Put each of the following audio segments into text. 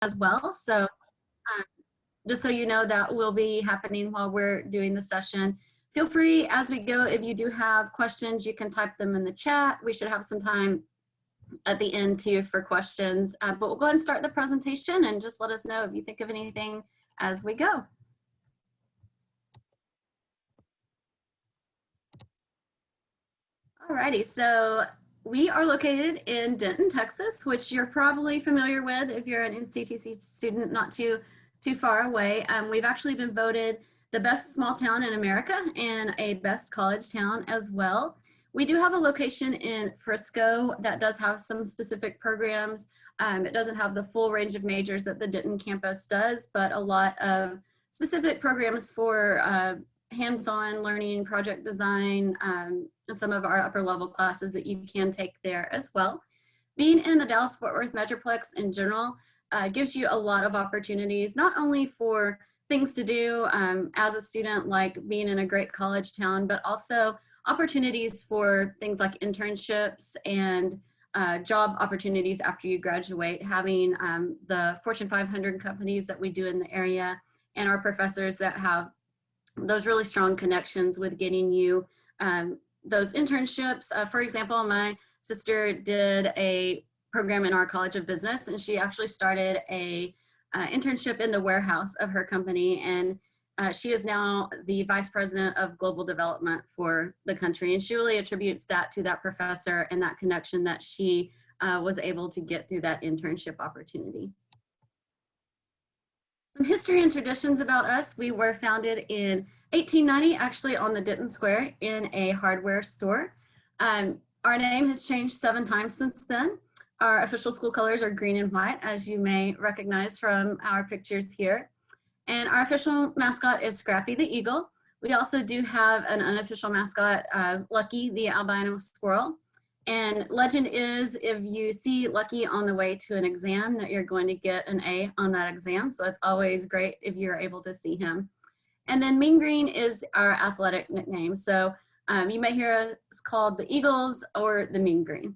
as well. So just so you know, that will be happening while we're doing the session. Feel free as we go, if you do have questions, you can type them in the chat. We should have some time at the end too for questions, but we'll go ahead and start the presentation and just let us know if you think of anything as we go. Alrighty, so we are located in Denton, Texas, which you're probably familiar with if you're an NCTC student not too far away. We've actually been voted the best small town in America and a best college town as well. We do have a location in Frisco that does have some specific programs. It doesn't have the full range of majors that the Denton campus does, but a lot of specific programs for hands-on learning, project design, and some of our upper level classes that you can take there as well. Being in the Dallas-Fort Worth Metroplex in general gives you a lot of opportunities, not only for things to do as a student, like being in a great college town, but also opportunities for things like internships and job opportunities after you graduate, having the Fortune 500 companies that we do in the area and our professors that have those really strong connections with getting you those internships. For example, my sister did a program in our College of Business, and she actually started a internship in the warehouse of her company, and she is now the vice president of global development for the country, and she really attributes that to that professor and that connection that she was able to get through that internship opportunity. Some history and traditions about us. We were founded in 1890, actually on the Denton Square in a hardware store. Our name has changed 7 times since then. Our official school colors are green and white, as you may recognize from our pictures here. And our official mascot is Scrappy the Eagle. We also do have an unofficial mascot, Lucky the albino squirrel. And legend is, if you see Lucky on the way to an exam, that you're going to get an A on that exam. So it's always great if you're able to see him. And then Mean Green is our athletic nickname. So you may hear us called the Eagles or the Mean Green.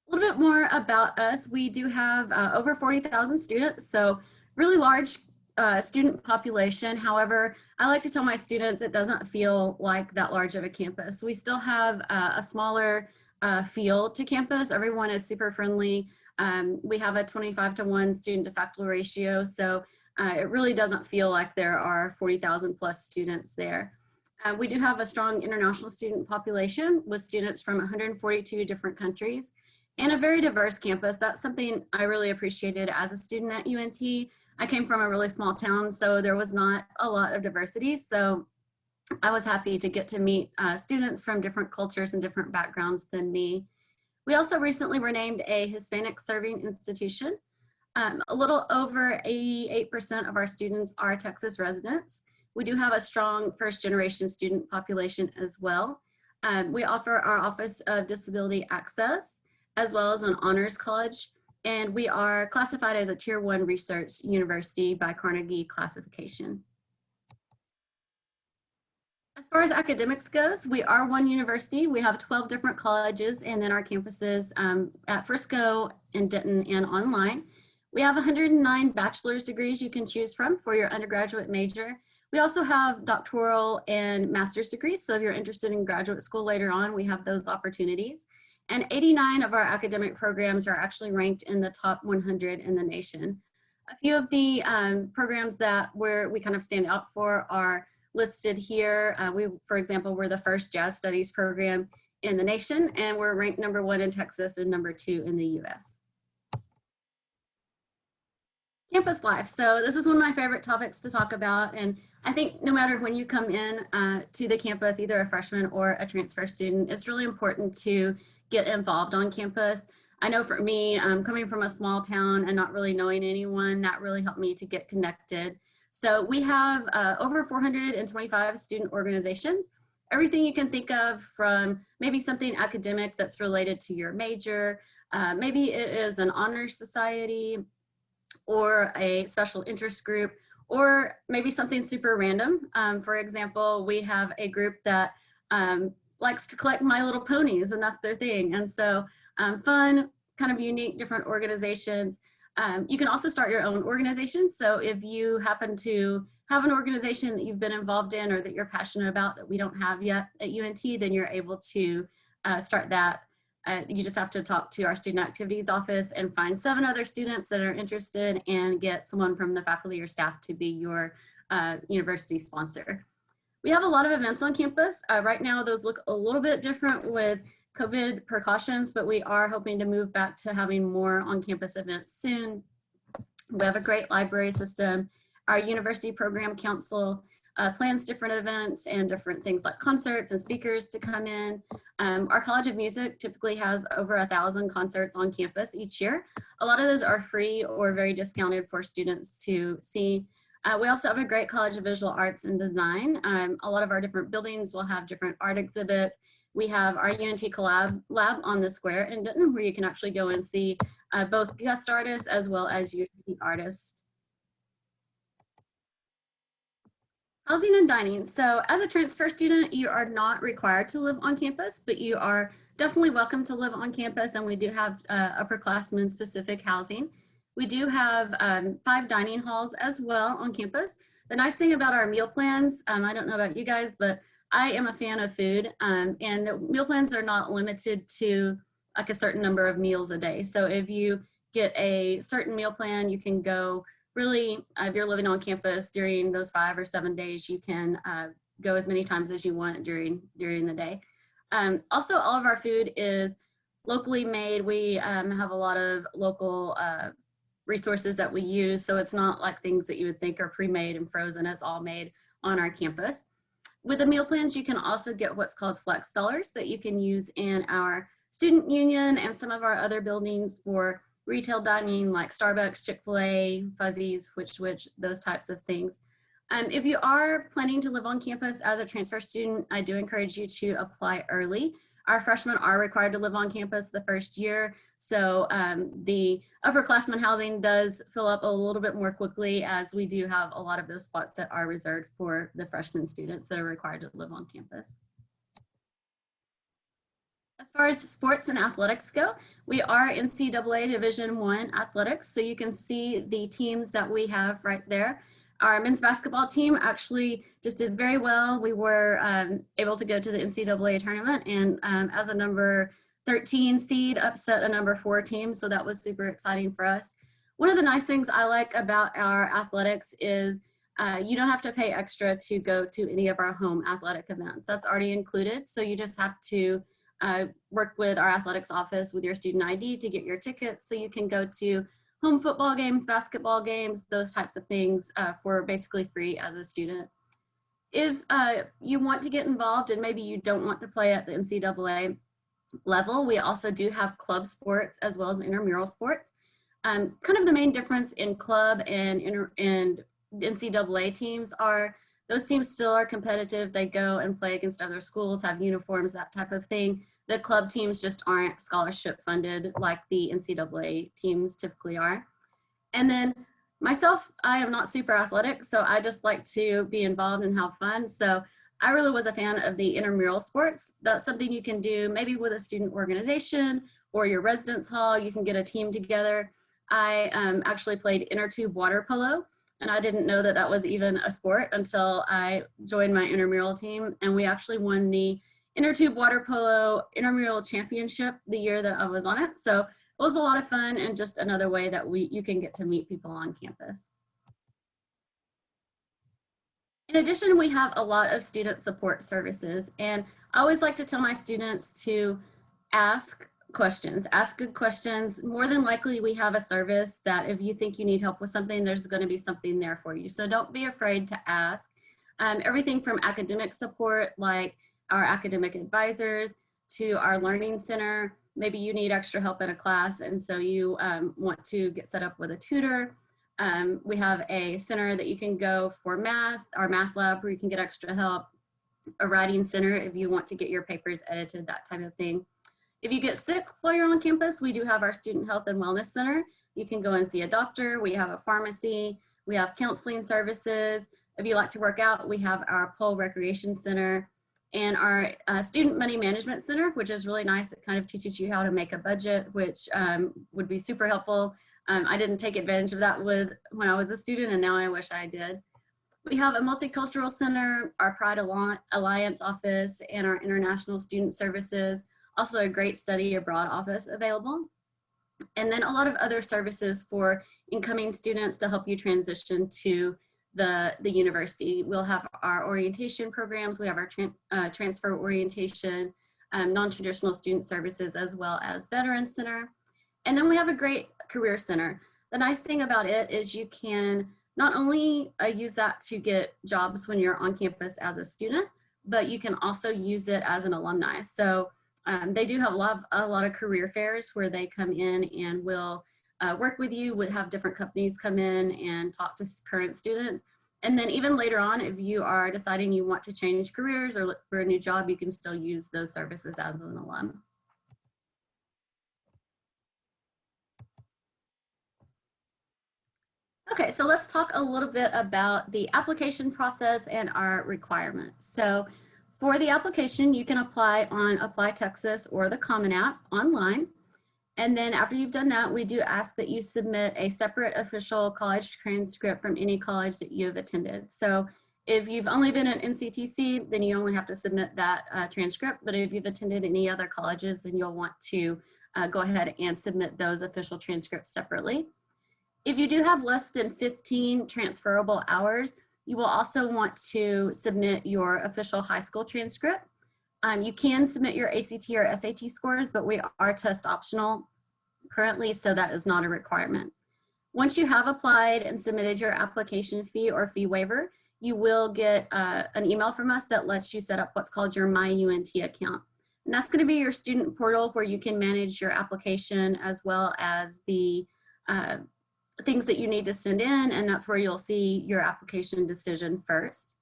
A little bit more about us. We do have over 40,000 students, so really large student population. However, I like to tell my students it doesn't feel like that large of a campus. We still have a smaller feel to campus. Everyone is super friendly. We have a 25-to-1 student to faculty ratio, so it really doesn't feel like there are 40,000 plus students there. We do have a strong international student population with students from 142 different countries and a very diverse campus. That's something I really appreciated as a student at UNT. I came from a really small town, so there was not a lot of diversity. So I was happy to get to meet students from different cultures and different backgrounds than me. We also recently were named a Hispanic serving institution. A little over 88% of our students are Texas residents. We do have a strong first-generation student population as well. We offer our Office of Disability Access, as well as an honors college, and we are classified as a Tier 1 research university by Carnegie classification. As far as academics goes, we are one university. We have 12 different colleges, and then our campuses at Frisco and Denton and online. We have 109 bachelor's degrees you can choose from for your undergraduate major. We also have doctoral and master's degrees, so if you're interested in graduate school later on, we have those opportunities. And 89 of our academic programs are actually ranked in the top 100 in the nation. A few of the programs that we kind of stand out for are listed here. For example, we're the first jazz studies program in the nation, and we're ranked #1 in Texas and #2 in the US. Campus life. So this is one of my favorite topics to talk about, and I think no matter when you come in to the campus, either a freshman or a transfer student, it's really important to get involved on campus. I know for me, coming from a small town and not really knowing anyone, that really helped me to get connected. So we have over 425 student organizations, everything you can think of, from maybe something academic that's related to your major, maybe it is an honor society or a special interest group, or maybe something super random. For example, we have a group that likes to collect My Little Ponies, and that's their thing. And so fun, kind of unique, different organizations. You can also start your own organization. So if you happen to have an organization that you've been involved in or that you're passionate about that we don't have yet at UNT, then you're able to start that. You just have to talk to our student activities office and find 7 other students that are interested and get someone from the faculty or staff to be your university sponsor. We have a lot of events on campus. Right now, those look a little bit different with COVID precautions, but we are hoping to move back to having more on-campus events soon. We have a great library system. Our university program council plans different events and different things like concerts and speakers to come in. Our College of Music typically has over 1,000 concerts on campus each year. A lot of those are free or very discounted for students to see. We also have a great College of Visual Arts and Design. A lot of our different buildings will have different art exhibits. We have our UNT Collab Lab on the square in Denton, where you can actually go and see both guest artists as well as UNT artists. Housing and dining. So as a transfer student, you are not required to live on campus, but you are definitely welcome to live on campus, and we do have upperclassmen specific housing. We do have 5 dining halls as well on campus. The nice thing about our meal plans, I don't know about you guys, but I am a fan of food, and the meal plans are not limited to like a certain number of meals a day. So if you get a certain meal plan, you can go really, if you're living on campus during those 5 or 7 days, you can go as many times as you want during the day. Also, all of our food is locally made. We have a lot of local resources that we use, so it's not like things that you would think are pre-made and frozen. It's all made on our campus. With the meal plans, you can also get what's called flex dollars that you can use in our student union and some of our other buildings for retail dining like Starbucks, Chick-fil-A, Fuzzies, which those types of things. If you are planning to live on campus as a transfer student, I do encourage you to apply early. Our freshmen are required to live on campus the first year, so the upperclassmen housing does fill up a little bit more quickly, as we do have a lot of those spots that are reserved for the freshman students that are required to live on campus. As far as sports and athletics go, we are NCAA Division I athletics, so you can see the teams that we have right there. Our men's basketball team actually just did very well. We were able to go to the NCAA tournament, and as a number 13 seed, upset a number 4 team, so that was super exciting for us. One of the nice things I like about our athletics is you don't have to pay extra to go to any of our home athletic events. That's already included, so you just have to work with our athletics office with your student ID to get your tickets, so you can go to home football games, basketball games, those types of things for basically free as a student. If you want to get involved and maybe you don't want to play at the NCAA level, we also do have club sports as well as intramural sports. Kind of the main difference in club and NCAA teams are those teams still are competitive. They go and play against other schools, have uniforms, that type of thing. The club teams just aren't scholarship funded like the NCAA teams typically are. And then myself, I am not super athletic, so I just like to be involved and have fun. So I really was a fan of the intramural sports. That's something you can do maybe with a student organization or your residence hall. You can get a team together. I actually played inner tube water polo, and I didn't know that that was even a sport until I joined my intramural team, and we actually won the inner tube water polo intramural championship the year that I was on it. So it was a lot of fun and just another way that you can get to meet people on campus. In addition, we have a lot of student support services, and I always like to tell my students to ask questions, ask good questions. More than likely, we have a service that if you think you need help with something, there's going to be something there for you. So don't be afraid to ask. Everything from academic support, like our academic advisors, to our learning center. Maybe you need extra help in a class, and so you want to get set up with a tutor. We have a center that you can go for math, our math lab, where you can get extra help. A writing center if you want to get your papers edited, that type of thing. If you get sick while you're on campus, we do have our Student Health and Wellness Center. You can go and see a doctor. We have a pharmacy. We have counseling services. If you like to work out, we have our pole recreation center. and our Student Money Management Center, which is really nice. It kind of teaches you how to make a budget, which would be super helpful. I didn't take advantage of that when I was a student, and now I wish I did. We have a Multicultural Center, our Pride Alliance office, and our International Student Services, also a great study abroad office available. And then a lot of other services for incoming students to help you transition to the university. We'll have our orientation programs, we have our transfer orientation, non-traditional student services, as well as Veterans Center. And then we have a great career center. The nice thing about it is you can not only use that to get jobs when you're on campus as a student, but you can also use it as an alumni. So they do have a lot of career fairs where they come in and will work with you, would have different companies come in and talk to current students. And then even later on, if you are deciding you want to change careers or look for a new job, you can still use those services as an alum. Okay, so let's talk a little bit about the application process and our requirements. So for the application, you can apply on Apply Texas or the Common App online. And then after you've done that, we do ask that you submit a separate official college transcript from any college that you have attended. So if you've only been at NCTC, then you only have to submit that transcript. But if you've attended any other colleges, then you'll want to go ahead and submit those official transcripts separately. If you do have less than 15 transferable hours, you will also want to submit your official high school transcript. You can submit your ACT or SAT scores, but we are test optional currently, so that is not a requirement. Once you have applied and submitted your application fee or fee waiver, you will get an email from us that lets you set up what's called your My UNT account. And that's going to be your student portal where you can manage your application as well as the things that you need to send in, and that's where you'll see your application decision first.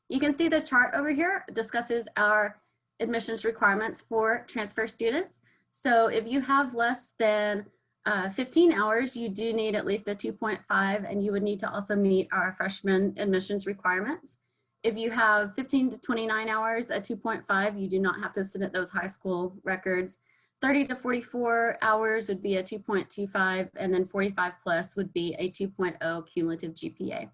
You can see the chart over here discusses our admissions requirements for transfer students. So if you have less than 15 hours, you do need at least a 2.5, and you would need to also meet our freshman admissions requirements. If you have 15 to 29 hours at 2.5, you do not have to submit those high school records. 30 to 44 hours would be a 2.25, and then 45 plus would be a 2.0 cumulative GPA.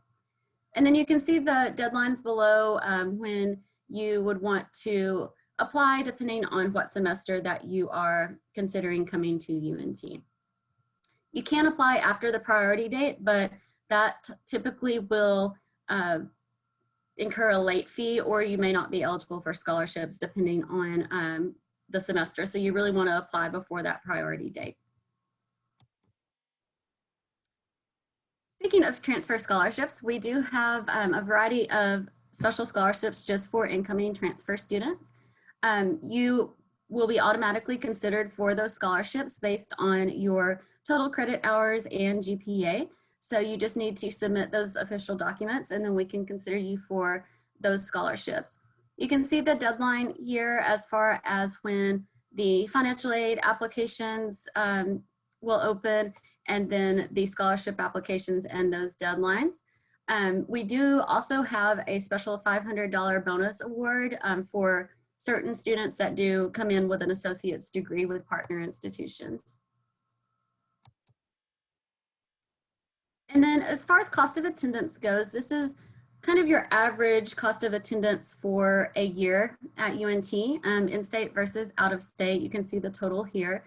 And then you can see the deadlines below when you would want to apply depending on what semester that you are considering coming to UNT. You can apply after the priority date, but that typically will incur a late fee, or you may not be eligible for scholarships depending on the semester. So you really want to apply before that priority date. Speaking of transfer scholarships, we do have a variety of special scholarships just for incoming transfer students. You will be automatically considered for those scholarships based on your total credit hours and GPA. So you just need to submit those official documents, and then we can consider you for those scholarships. You can see the deadline here as far as when the financial aid applications will open, and then the scholarship applications and those deadlines. We do also have a special $500 bonus award for certain students that do come in with an associate's degree with partner institutions. And then as far as cost of attendance goes, this is kind of your average cost of attendance for a year at UNT, in-state versus out-of-state. You can see the total here.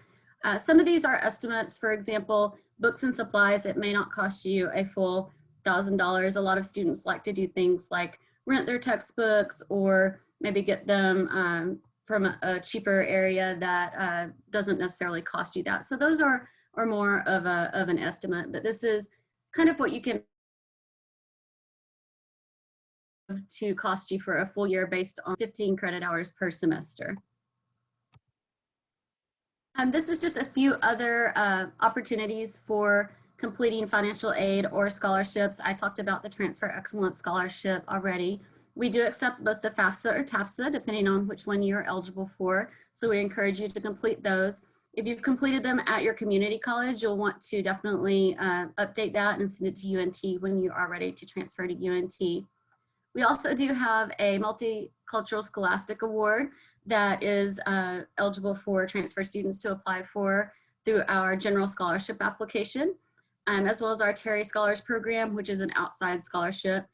Some of these are estimates. For example, books and supplies, it may not cost you a full $1,000. A lot of students like to do things like rent their textbooks or maybe get them from a cheaper area that doesn't necessarily cost you that. So those are more of an estimate, but this is kind of what you can to cost you for a full year based on 15 credit hours per semester. This is just a few other opportunities for completing financial aid or scholarships. I talked about the Transfer Excellence Scholarship already. We do accept both the FAFSA or TAFSA, depending on which one you're eligible for. So we encourage you to complete those. If you've completed them at your community college, you'll want to definitely update that and send it to UNT when you are ready to transfer to UNT. We also do have a Multicultural Scholastic Award that is eligible for transfer students to apply for through our general scholarship application, as well as our Terry Scholars Program, which is an outside scholarship.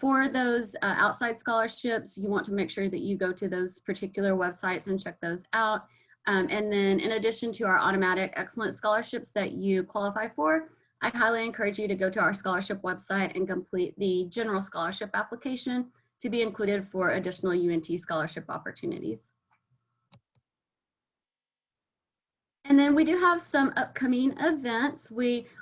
For those outside scholarships, you want to make sure that you go to those particular websites and check those out. And then in addition to our automatic excellence scholarships that you qualify for, I highly encourage you to go to our scholarship website and complete the general scholarship application to be included for additional UNT scholarship opportunities. And then we do have some upcoming events.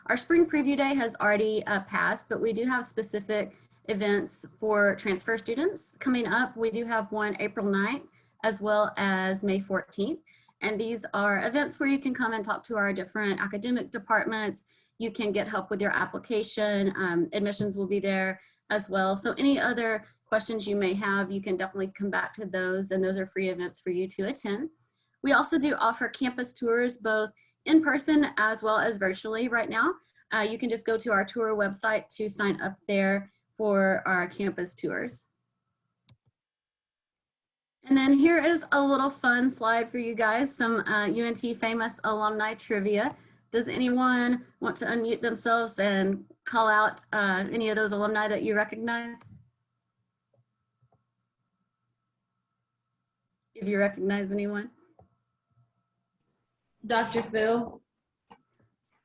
Our spring preview day has already passed, but we do have specific events for transfer students coming up. We do have one April 9th as well as May 14th. And these are events where you can come and talk to our different academic departments. You can get help with your application. Admissions will be there as well. So any other questions you may have, you can definitely come back to those, and those are free events for you to attend. We also do offer campus tours, both in person as well as virtually right now. You can just go to our tour website to sign up there for our campus tours. And then here is a little fun slide for you guys, some UNT famous alumni trivia. Does anyone want to unmute themselves and call out any of those alumni that you recognize? If you recognize anyone. Dr. Phil.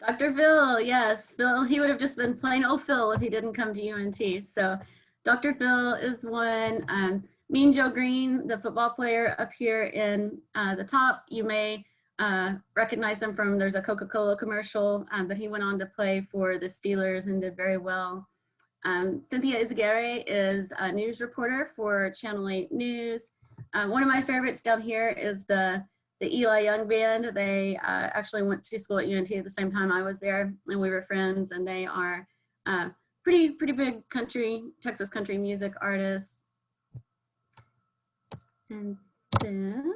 Dr. Phil, yes. Phil, he would have just been plain old Phil if he didn't come to UNT. So Dr. Phil is one. Mean Joe Green, the football player up here in the top, you may recognize him from, there's a Coca-Cola commercial, but he went on to play for the Steelers and did very well. Cynthia Izagare is a news reporter for Channel 8 News. One of my favorites down here is the Eli Young Band. They actually went to school at UNT at the same time I was there, and we were friends, and they are pretty big Texas country music artists. And then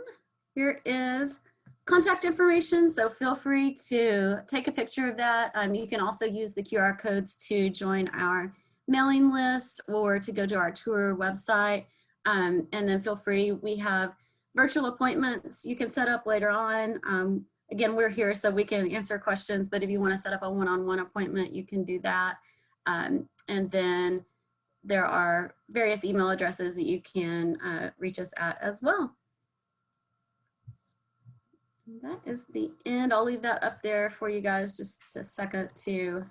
here is contact information, so feel free to take a picture of that. You can also use the QR codes to join our mailing list or to go to our tour website. And then feel free, we have virtual appointments you can set up later on. Again, we're here so we can answer questions, but if you want to set up a one-on-one appointment, you can do that. And then there are various email addresses that you can reach us at as well. That is the end. I'll leave that up there for you guys just a second to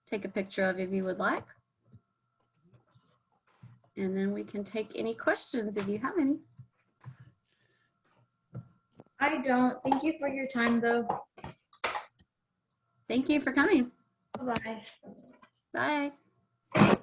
take a picture of if you would like. And then we can take any questions if you have any. I don't. Thank you for your time, though. Thank you for coming. Bye-bye. Bye.